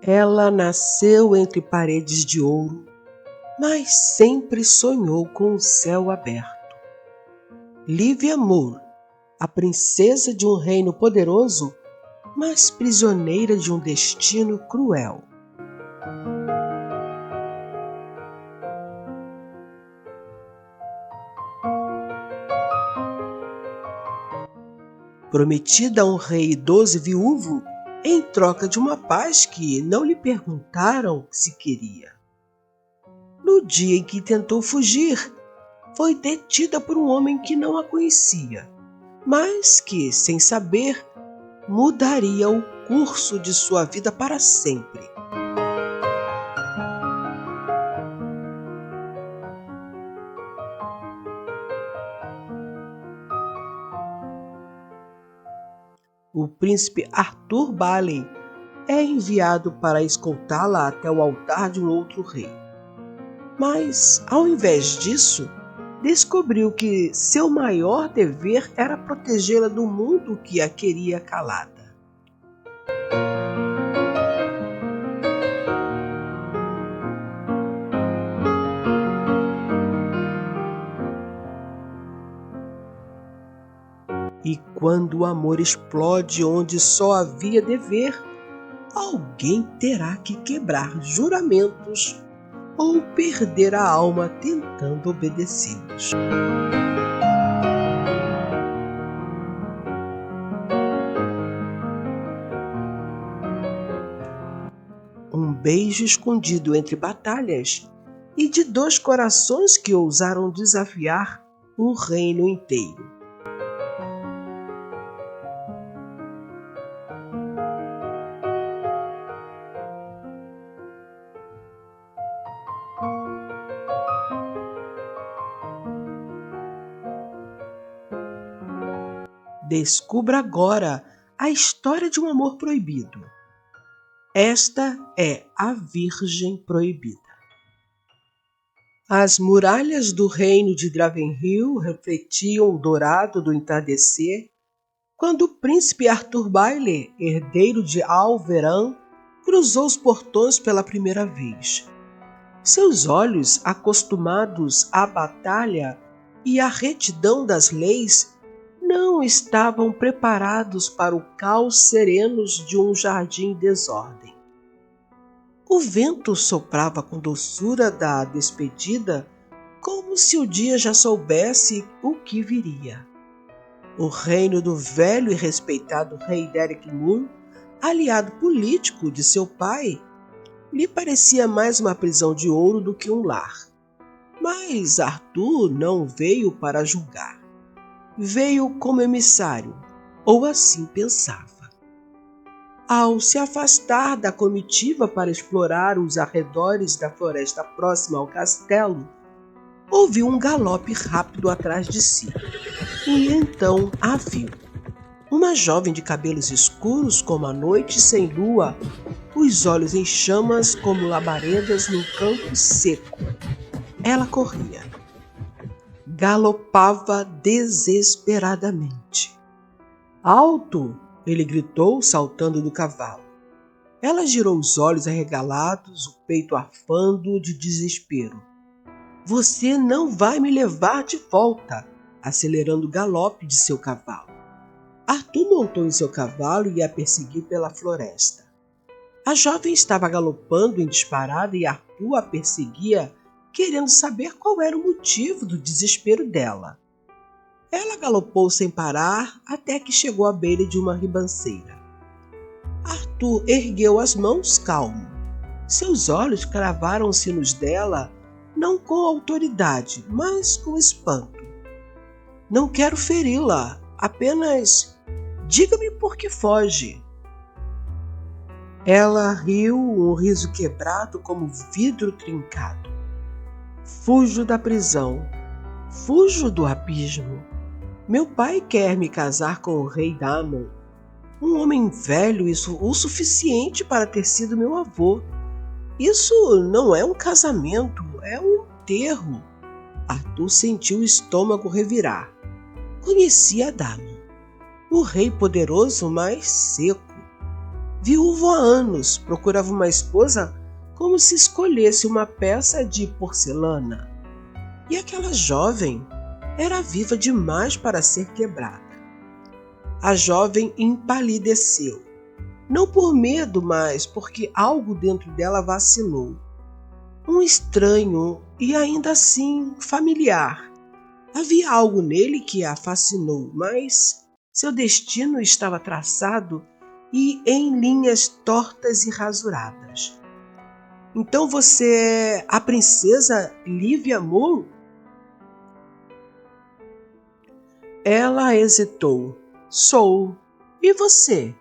Ela nasceu entre paredes de ouro, mas sempre sonhou com o céu aberto. Livia Moore, a princesa de um reino poderoso, mas prisioneira de um destino cruel. Prometida a um rei idoso e viúvo, em troca de uma paz que não lhe perguntaram se queria. No dia em que tentou fugir, foi detida por um homem que não a conhecia, mas que, sem saber, mudaria o curso de sua vida para sempre. O príncipe Arthur Bailey é enviado para escoltá-la até o altar de um outro rei. Mas, ao invés disso, descobriu que seu maior dever era protegê-la do mundo que a queria calada. E quando o amor explode onde só havia dever, alguém terá que quebrar juramentos ou perder a alma tentando obedecê-los. Um beijo escondido entre batalhas e de dois corações que ousaram desafiar o reino inteiro. Descubra agora a história de um amor proibido. Esta é a Virgem Proibida. As muralhas do reino de Dravenhill refletiam o dourado do entardecer quando o príncipe Arthur Bailey, herdeiro de Alveran, cruzou os portões pela primeira vez. Seus olhos, acostumados à batalha e à retidão das leis, não estavam preparados para o caos serenos de um jardim em desordem. O vento soprava com doçura da despedida, como se o dia já soubesse o que viria. O reino do velho e respeitado rei Derek Moore, aliado político de seu pai, lhe parecia mais uma prisão de ouro do que um lar. Mas Arthur não veio para julgar. Veio como emissário, ou assim pensava. Ao se afastar da comitiva para explorar os arredores da floresta próxima ao castelo, ouviu um galope rápido atrás de si, e então a viu. Uma jovem de cabelos escuros como a noite sem lua, os olhos em chamas como labaredas num campo seco. Ela corria. Galopava desesperadamente. Alto! Ele gritou, saltando do cavalo. Ela girou os olhos arregalados, o peito arfando de desespero. Você não vai me levar de volta! Acelerando o galope de seu cavalo. Arthur montou em seu cavalo e a perseguiu pela floresta. A jovem estava galopando em disparada e Arthur a perseguia, querendo saber qual era o motivo do desespero dela. Ela galopou sem parar até que chegou à beira de uma ribanceira. Arthur ergueu as mãos calmo. Seus olhos cravaram-se nos dela, não com autoridade, mas com espanto. Não quero feri-la, apenas diga-me por que foge. Ela riu, um riso quebrado como vidro trincado. Fujo da prisão, fujo do abismo. Meu pai quer me casar com o rei Damon, um homem velho o suficiente para ter sido meu avô. Isso não é um casamento, é um enterro. Arthur sentiu o estômago revirar. Conhecia Damon, o rei poderoso, mas seco. Viúvo há anos, procurava uma esposa como se escolhesse uma peça de porcelana. E aquela jovem era viva demais para ser quebrada. A jovem empalideceu, não por medo, mas porque algo dentro dela vacilou. Um estranho e ainda assim familiar. Havia algo nele que a fascinou, mas seu destino estava traçado e em linhas tortas e rasuradas. Então você é a princesa Lívia Moore? Ela hesitou. Sou. E você?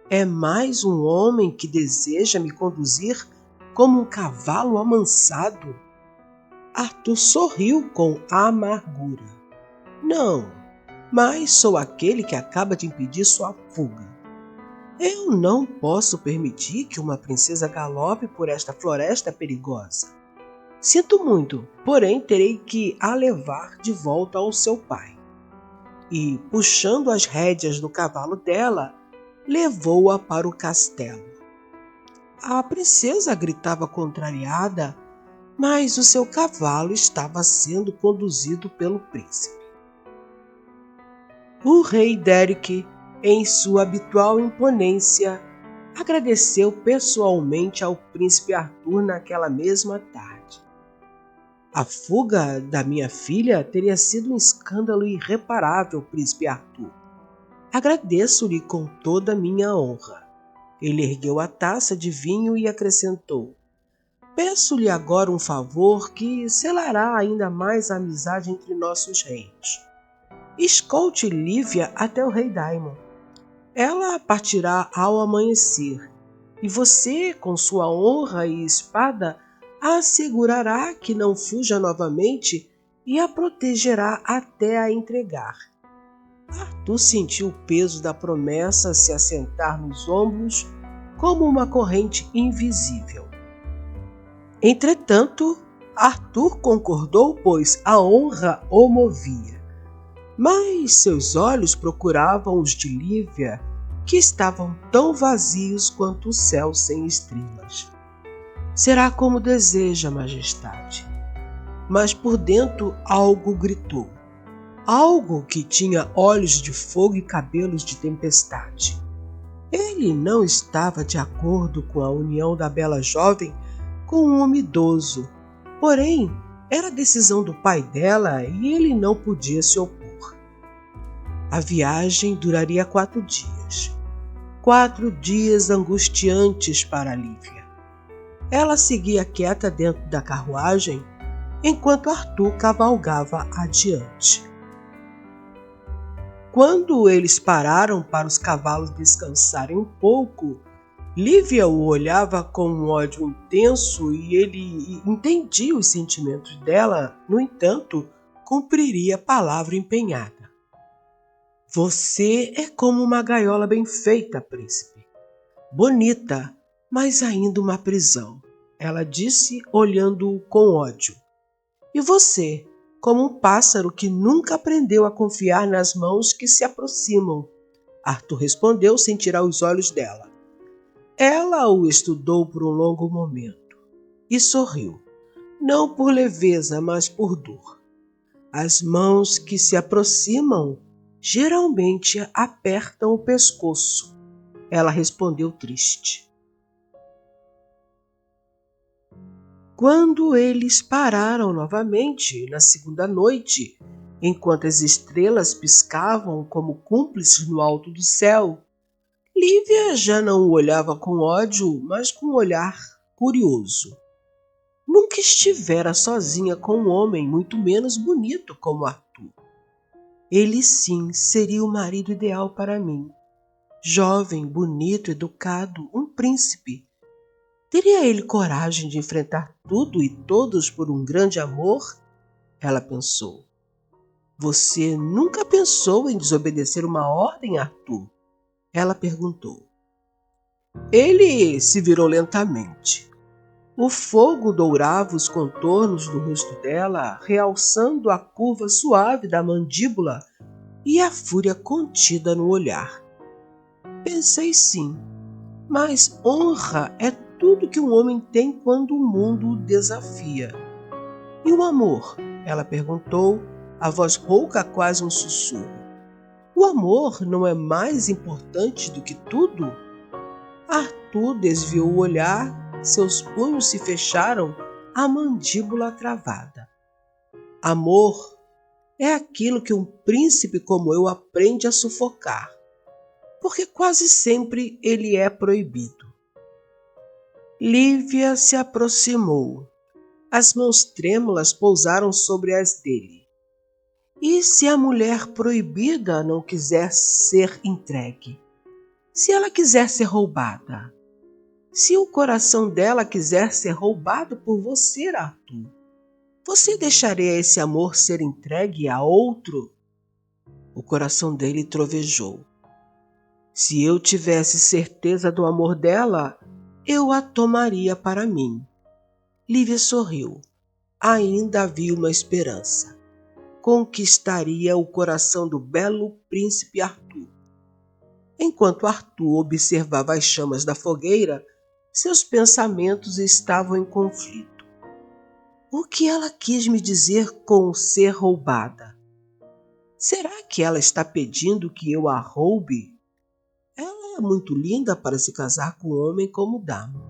É mais um homem que deseja me conduzir como um cavalo amansado? Arthur sorriu com amargura. Não, mas sou aquele que acaba de impedir sua fuga. Eu não posso permitir que uma princesa galope por esta floresta perigosa. Sinto muito, porém terei que a levar de volta ao seu pai. E, puxando as rédeas do cavalo dela, levou-a para o castelo. A princesa gritava contrariada, mas o seu cavalo estava sendo conduzido pelo príncipe. O rei Derek, em sua habitual imponência, agradeceu pessoalmente ao príncipe Arthur naquela mesma tarde. A fuga da minha filha teria sido um escândalo irreparável, príncipe Arthur. Agradeço-lhe com toda a minha honra. Ele ergueu a taça de vinho e acrescentou: peço-lhe agora um favor que selará ainda mais a amizade entre nossos reinos. Escolte Lívia até o rei Daimon. Ela partirá ao amanhecer, e você, com sua honra e espada, a assegurará que não fuja novamente e a protegerá até a entregar. Arthur sentiu o peso da promessa se assentar nos ombros como uma corrente invisível. Entretanto, Arthur concordou, pois a honra o movia. Mas seus olhos procuravam os de Lívia, que estavam tão vazios quanto o céu sem estrelas. Será como deseja, majestade. Mas por dentro algo gritou. Algo que tinha olhos de fogo e cabelos de tempestade. Ele não estava de acordo com a união da bela jovem com um homem idoso. Porém, era a decisão do pai dela e ele não podia se opor. A viagem duraria 4 dias. 4 dias angustiantes para Lívia. Ela seguia quieta dentro da carruagem, enquanto Arthur cavalgava adiante. Quando eles pararam para os cavalos descansarem um pouco, Lívia o olhava com um ódio intenso e ele entendia os sentimentos dela, no entanto, cumpriria a palavra empenhada. Você é como uma gaiola bem feita, príncipe. Bonita, mas ainda uma prisão, ela disse, olhando-o com ódio. E você, como um pássaro que nunca aprendeu a confiar nas mãos que se aproximam, Arthur respondeu sem tirar os olhos dela. Ela o estudou por um longo momento e sorriu, não por leveza, mas por dor. As mãos que se aproximam geralmente apertam o pescoço, ela respondeu triste. Quando eles pararam novamente na segunda noite, enquanto as estrelas piscavam como cúmplices no alto do céu, Lívia já não o olhava com ódio, mas com um olhar curioso. Nunca estivera sozinha com um homem muito menos bonito como Arthur. Ele sim seria o marido ideal para mim. Jovem, bonito, educado, um príncipe. Teria ele coragem de enfrentar tudo e todos por um grande amor? Ela pensou. Você nunca pensou em desobedecer uma ordem, Arthur? Ela perguntou. Ele se virou lentamente. O fogo dourava os contornos do rosto dela, realçando a curva suave da mandíbula e a fúria contida no olhar. Pensei sim. Mas honra é tudo que um homem tem quando o mundo o desafia. E o amor? Ela perguntou, a voz rouca, quase um sussurro. O amor não é mais importante do que tudo? Arthur desviou o olhar, seus punhos se fecharam, a mandíbula travada. Amor é aquilo que um príncipe como eu aprende a sufocar, porque quase sempre ele é proibido. Lívia se aproximou. As mãos trêmulas pousaram sobre as dele. E se a mulher proibida não quiser ser entregue? Se ela quiser ser roubada? Se o coração dela quiser ser roubado por você, Arthur? Você deixaria esse amor ser entregue a outro? O coração dele trovejou. Se eu tivesse certeza do amor dela, eu a tomaria para mim. Lívia sorriu. Ainda havia uma esperança. Conquistaria o coração do belo príncipe Arthur. Enquanto Arthur observava as chamas da fogueira, seus pensamentos estavam em conflito. O que ela quis me dizer com ser roubada? Será que ela está pedindo que eu a roube? Ela é muito linda para se casar com um homem como Damo.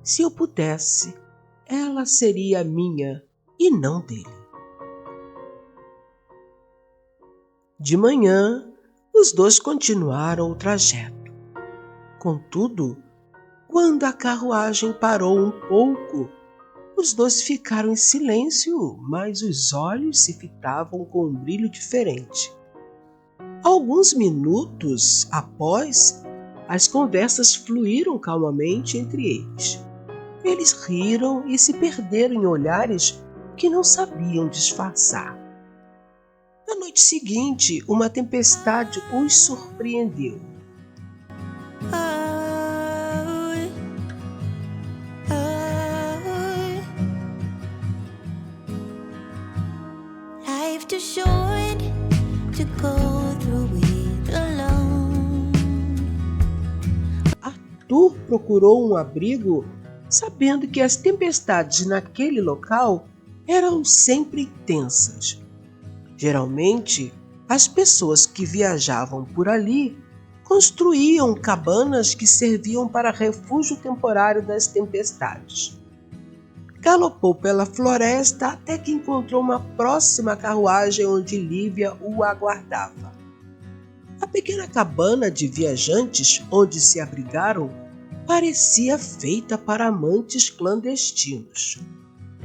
Se eu pudesse, ela seria minha e não dele. De manhã, os dois continuaram o trajeto. Contudo, quando a carruagem parou um pouco, os dois ficaram em silêncio, mas os olhos se fitavam com um brilho diferente. Alguns minutos após, as conversas fluíram calmamente entre eles. Eles riram e se perderam em olhares que não sabiam disfarçar. Na noite seguinte, uma tempestade os surpreendeu. Arthur procurou um abrigo, sabendo que as tempestades naquele local eram sempre intensas. Geralmente, as pessoas que viajavam por ali construíam cabanas que serviam para refúgio temporário das tempestades. Galopou pela floresta até que encontrou uma próxima carruagem onde Lívia o aguardava. A pequena cabana de viajantes onde se abrigaram parecia feita para amantes clandestinos.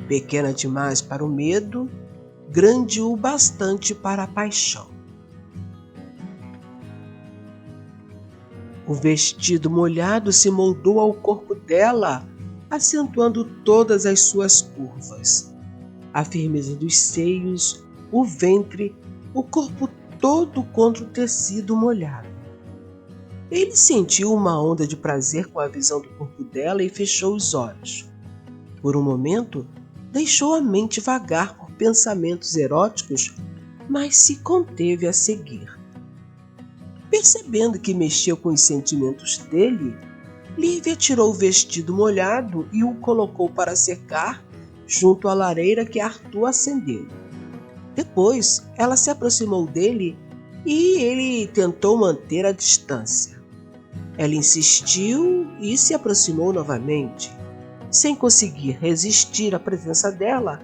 Pequena demais para o medo, grande o bastante para a paixão. O vestido molhado se moldou ao corpo dela, acentuando todas as suas curvas. A firmeza dos seios, o ventre, o corpo todo contra o tecido molhado. Ele sentiu uma onda de prazer com a visão do corpo dela e fechou os olhos. Por um momento, deixou a mente vagar por pensamentos eróticos, mas se conteve a seguir. Percebendo que mexeu com os sentimentos dele, Lívia tirou o vestido molhado e o colocou para secar junto à lareira que Arthur acendeu. Depois, ela se aproximou dele e ele tentou manter a distância. Ela insistiu e se aproximou novamente. Sem conseguir resistir à presença dela,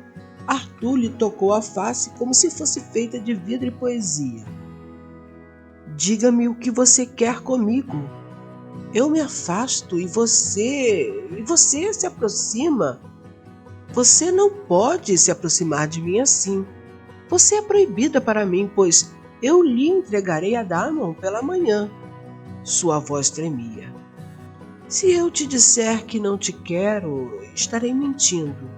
Arthur lhe tocou a face como se fosse feita de vidro e poesia. Diga-me o que você quer comigo. Eu me afasto e você se aproxima. Você não pode se aproximar de mim assim. Você é proibida para mim, pois eu lhe entregarei a Damon pela manhã. Sua voz tremia. Se eu te disser que não te quero, estarei mentindo,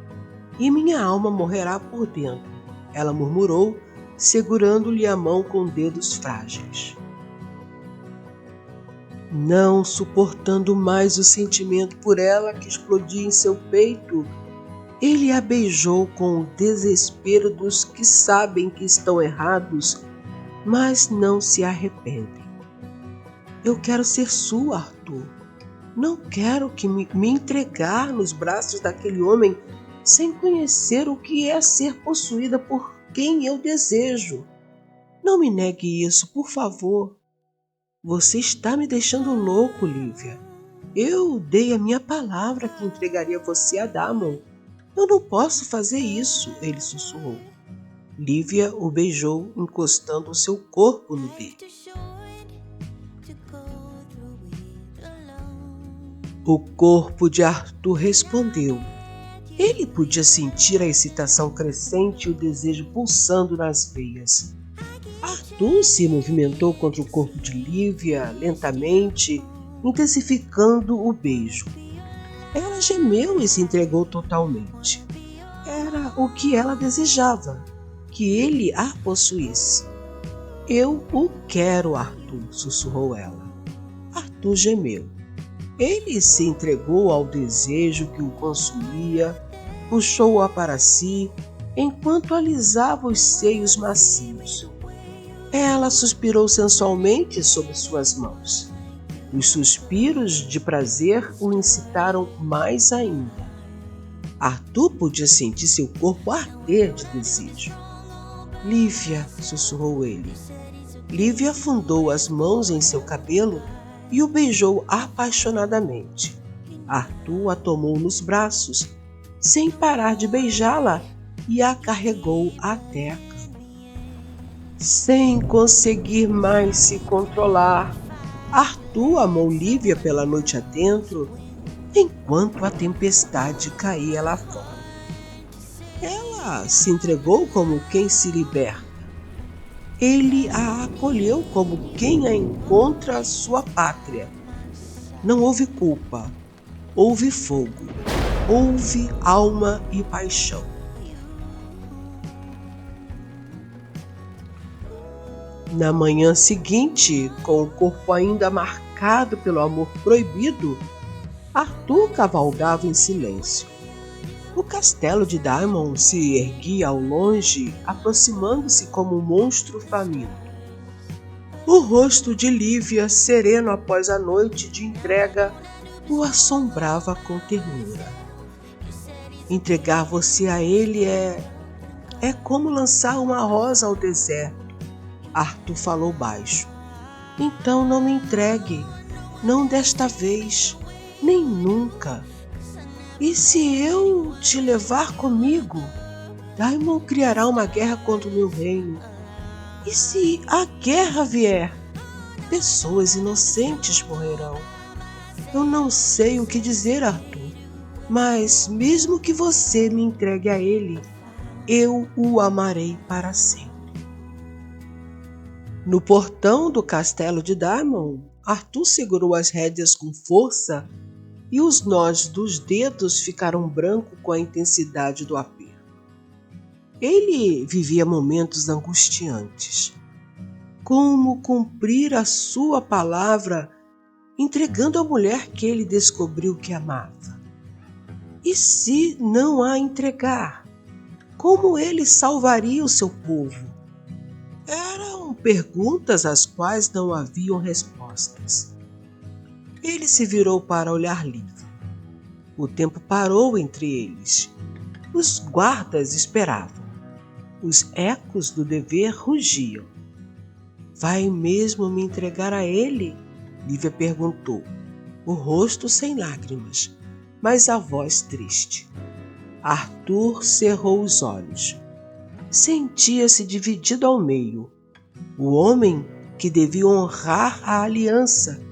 e minha alma morrerá por dentro, ela murmurou, segurando-lhe a mão com dedos frágeis. Não suportando mais o sentimento por ela que explodia em seu peito, ele a beijou com o desespero dos que sabem que estão errados, mas não se arrependem. Eu quero ser sua, Arthur. Não quero que me entregar nos braços daquele homem sem conhecer o que é ser possuída por quem eu desejo. Não me negue isso, por favor. Você está me deixando louco, Lívia. Eu dei a minha palavra que entregaria você a Damon. Eu não posso fazer isso, ele sussurrou. Lívia o beijou, encostando o seu corpo no dele. O corpo de Arthur respondeu. Ele podia sentir a excitação crescente e o desejo pulsando nas veias. Arthur se movimentou contra o corpo de Lívia lentamente, intensificando o beijo. Ela gemeu e se entregou totalmente. Era o que ela desejava, que ele a possuísse. Eu o quero, Arthur, sussurrou ela. Arthur gemeu. Ele se entregou ao desejo que o consumia, puxou-a para si, enquanto alisava os seios macios. Ela suspirou sensualmente sob suas mãos. Os suspiros de prazer o incitaram mais ainda. Arthur podia sentir seu corpo arder de desejo. Lívia, sussurrou ele. Lívia afundou as mãos em seu cabelo e o beijou apaixonadamente. Arthur a tomou nos braços, sem parar de beijá-la, e a carregou até a cama. Sem conseguir mais se controlar, Arthur amou Lívia pela noite adentro, enquanto a tempestade caía lá fora. Ela se entregou como quem se liberta. Ele a acolheu como quem a encontra sua pátria. Não houve culpa, houve fogo, houve alma e paixão. Na manhã seguinte, com o corpo ainda marcado pelo amor proibido, Arthur cavalgava em silêncio. O castelo de Damon se erguia ao longe, aproximando-se como um monstro faminto. O rosto de Lívia, sereno após a noite de entrega, o assombrava com ternura. Entregar você a ele é como lançar uma rosa ao deserto. Arthur falou baixo. Então não me entregue, não desta vez, nem nunca. E se eu te levar comigo, Daimon criará uma guerra contra o meu reino. E se a guerra vier, pessoas inocentes morrerão. Eu não sei o que dizer, Arthur, mas mesmo que você me entregue a ele, eu o amarei para sempre. No portão do castelo de Damon, Arthur segurou as rédeas com força e os nós dos dedos ficaram brancos com a intensidade do aperto. Ele vivia momentos angustiantes. Como cumprir a sua palavra entregando a mulher que ele descobriu que amava? E se não a entregar, como ele salvaria o seu povo? Eram perguntas às quais não haviam respostas. Ele se virou para olhar Lívia. O tempo parou entre eles. Os guardas esperavam. Os ecos do dever rugiam. Vai mesmo me entregar a ele? Lívia perguntou, o rosto sem lágrimas, mas a voz triste. Arthur cerrou os olhos. Sentia-se dividido ao meio. O homem que devia honrar a aliança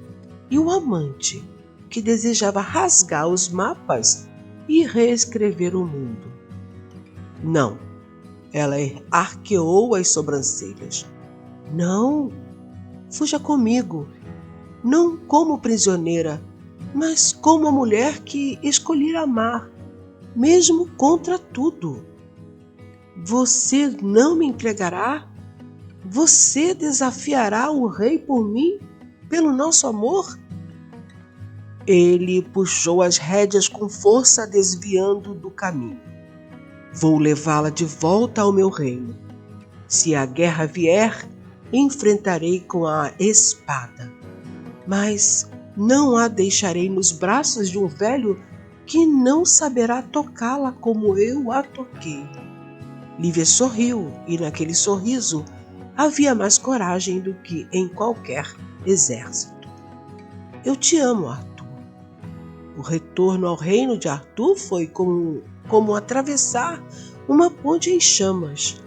e o amante que desejava rasgar os mapas e reescrever o mundo. Não, ela arqueou as sobrancelhas. Não, fuja comigo, não como prisioneira, mas como a mulher que escolhi amar, mesmo contra tudo. Você não me entregará? Você desafiará o rei por mim, pelo nosso amor? Ele puxou as rédeas com força, desviando do caminho. Vou levá-la de volta ao meu reino. Se a guerra vier, enfrentarei com a espada. Mas não a deixarei nos braços de um velho que não saberá tocá-la como eu a toquei. Lívia sorriu, e naquele sorriso havia mais coragem do que em qualquer exército. Eu te amo, Arthur. O retorno ao reino de Arthur foi como atravessar uma ponte em chamas.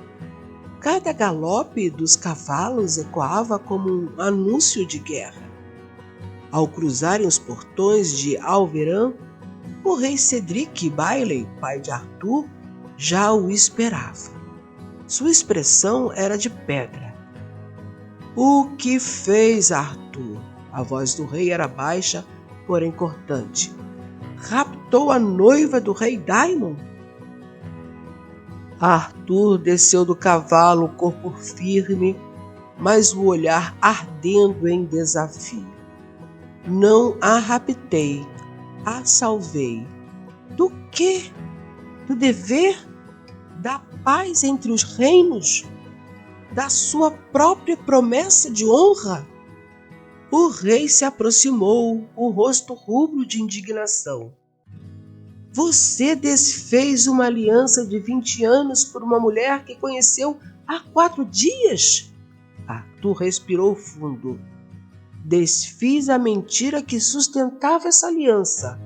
Cada galope dos cavalos ecoava como um anúncio de guerra. Ao cruzarem os portões de Alverã, o rei Cedric Bailey, pai de Arthur, já o esperava. Sua expressão era de pedra. O que fez Arthur? A voz do rei era baixa, porém cortante. Raptou a noiva do rei Daimon? Arthur desceu do cavalo, o corpo firme, mas o olhar ardendo em desafio. Não a raptei, a salvei. Do quê? Do dever? Da paz entre os reinos? Da sua própria promessa de honra? O rei se aproximou, o rosto rubro de indignação. Você desfez uma aliança de 20 anos por uma mulher que conheceu há 4 dias? Arthur respirou fundo. Desfiz a mentira que sustentava essa aliança.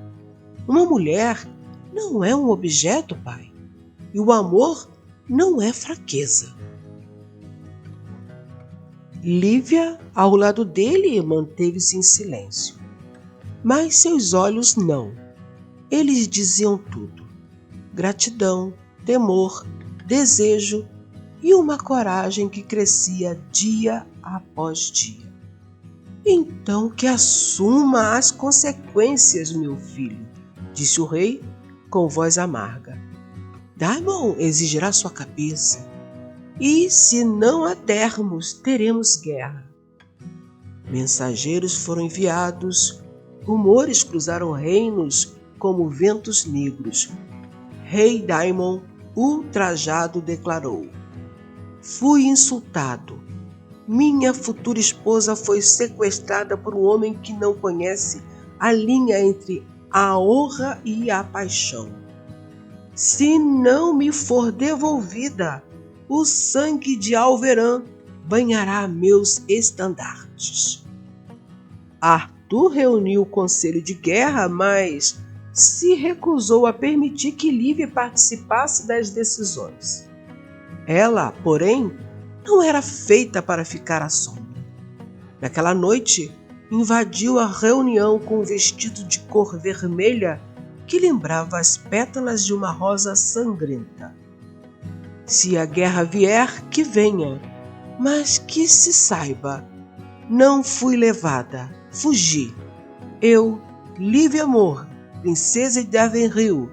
Uma mulher não é um objeto, pai. E o amor não é fraqueza. Lívia, ao lado dele, manteve-se em silêncio. Mas seus olhos não. Eles diziam tudo. Gratidão, temor, desejo e uma coragem que crescia dia após dia. Então que assuma as consequências, meu filho, disse o rei com voz amarga. Daimon exigirá sua cabeça. E se não a dermos, teremos guerra. Mensageiros foram enviados, rumores cruzaram reinos como ventos negros. Rei Daimon, ultrajado, declarou: fui insultado. Minha futura esposa foi sequestrada por um homem que não conhece a linha entre a honra e a paixão. Se não me for devolvida, o sangue de Alverã banhará meus estandartes. Arthur reuniu o conselho de guerra, mas se recusou a permitir que Lívia participasse das decisões. Ela, porém, não era feita para ficar à sombra. Naquela noite, invadiu a reunião com um vestido de cor vermelha que lembrava as pétalas de uma rosa sangrenta. Se a guerra vier, que venha, mas que se saiba, não fui levada, fugi. Eu, Lívia Moore, princesa de Davenhill,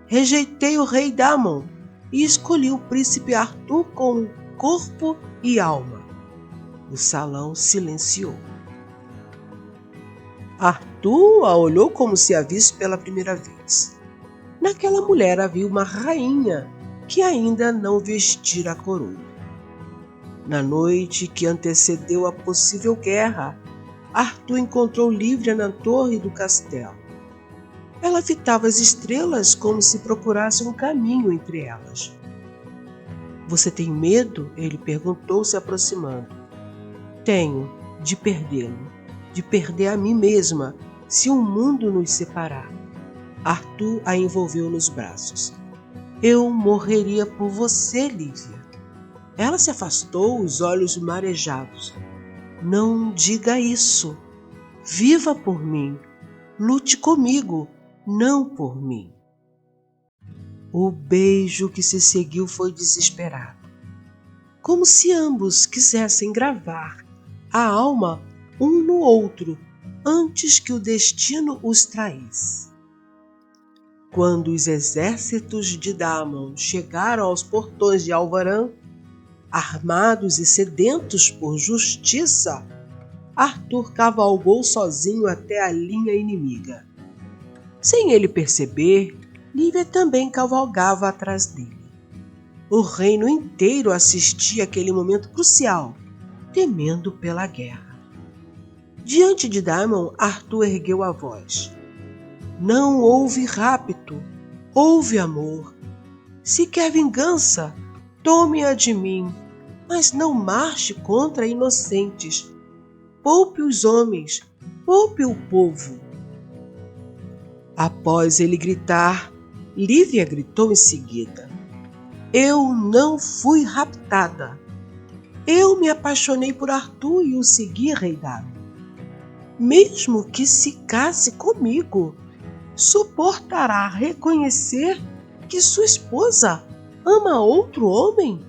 rejeitei o rei Daimon e escolhi o príncipe Arthur com corpo e alma. O salão silenciou. Arthur a olhou como se a visse pela primeira vez. Naquela mulher havia uma rainha que ainda não vestira a coroa. Na noite que antecedeu a possível guerra, Arthur encontrou Lívia na torre do castelo. Ela fitava as estrelas como se procurasse um caminho entre elas. Você tem medo? Ele perguntou, se aproximando. Tenho, de perdê-lo, de perder a mim mesma, se o mundo nos separar. Arthur a envolveu nos braços. Eu morreria por você, Lívia. Ela se afastou, os olhos marejados. Não diga isso. Viva por mim. Lute comigo, não por mim. O beijo que se seguiu foi desesperado. Como se ambos quisessem gravar a alma um no outro antes que o destino os traísse. Quando os exércitos de Daimon chegaram aos portões de Alverã, armados e sedentos por justiça, Arthur cavalgou sozinho até a linha inimiga. Sem ele perceber, Lívia também cavalgava atrás dele. O reino inteiro assistia àquele momento crucial, temendo pela guerra. Diante de Daimon, Arthur ergueu a voz. Não houve rapto, houve amor. Se quer vingança, tome-a de mim, mas não marche contra inocentes. Poupe os homens, poupe o povo. Após ele gritar, Lívia gritou em seguida. Eu não fui raptada. Eu me apaixonei por Arthur e o segui, rei Daimon. Mesmo que se case comigo, suportará reconhecer que sua esposa ama outro homem?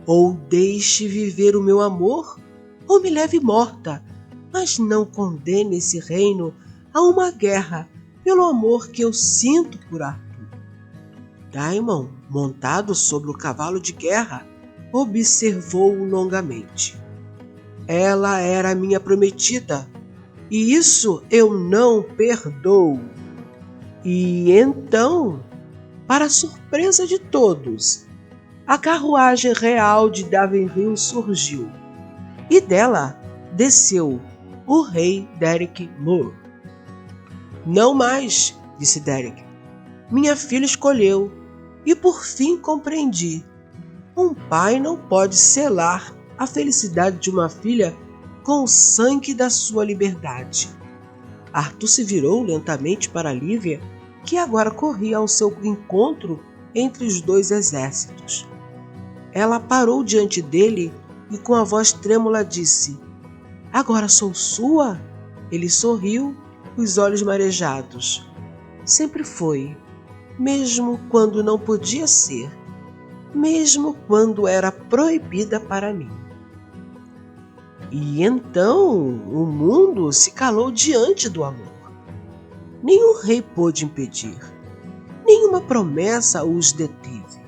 Ou deixe viver o meu amor, ou me leve morta, mas não condene esse reino a uma guerra pelo amor que eu sinto por Arthur. Daimon, montado sobre o cavalo de guerra, observou-o longamente. Ela era minha prometida, e isso eu não perdoo. E então, para surpresa de todos, a carruagem real de Davenhill surgiu, e dela desceu o rei Derek Moore. Não mais, disse Derek. Minha filha escolheu, e por fim compreendi. Um pai não pode selar a felicidade de uma filha com o sangue da sua liberdade. Arthur se virou lentamente para Lívia, que agora corria ao seu encontro entre os dois exércitos. Ela parou diante dele e com a voz trêmula disse: Agora sou sua? Ele sorriu, os olhos marejados. Sempre foi, mesmo quando não podia ser, mesmo quando era proibida para mim. E então o mundo se calou diante do amor. Nenhum rei pôde impedir, nenhuma promessa os deteve.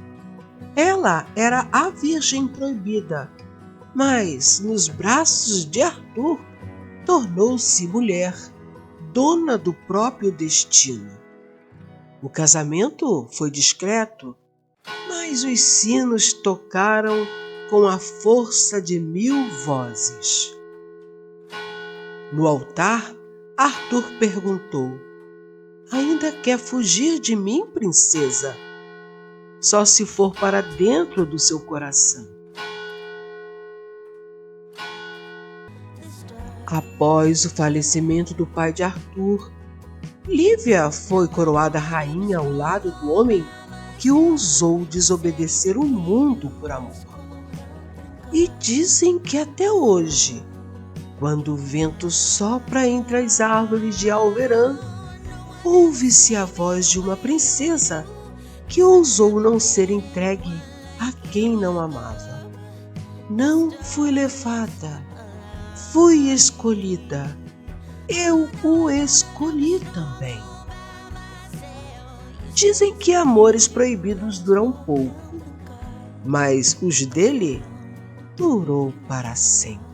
Ela era a virgem proibida, mas nos braços de Arthur tornou-se mulher, dona do próprio destino. O casamento foi discreto, mas os sinos tocaram com a força de 1000 vozes. No altar, Arthur perguntou: Ainda quer fugir de mim, princesa? Só se for para dentro do seu coração. Após o falecimento do pai de Arthur, Lívia foi coroada rainha ao lado do homem que ousou desobedecer o mundo por amor. E dizem que até hoje, quando o vento sopra entre as árvores de Alverã, ouve-se a voz de uma princesa que ousou não ser entregue a quem não amava. Não fui levada, fui escolhida. Eu o escolhi também. Dizem que amores proibidos duram pouco, mas os dele durou para sempre.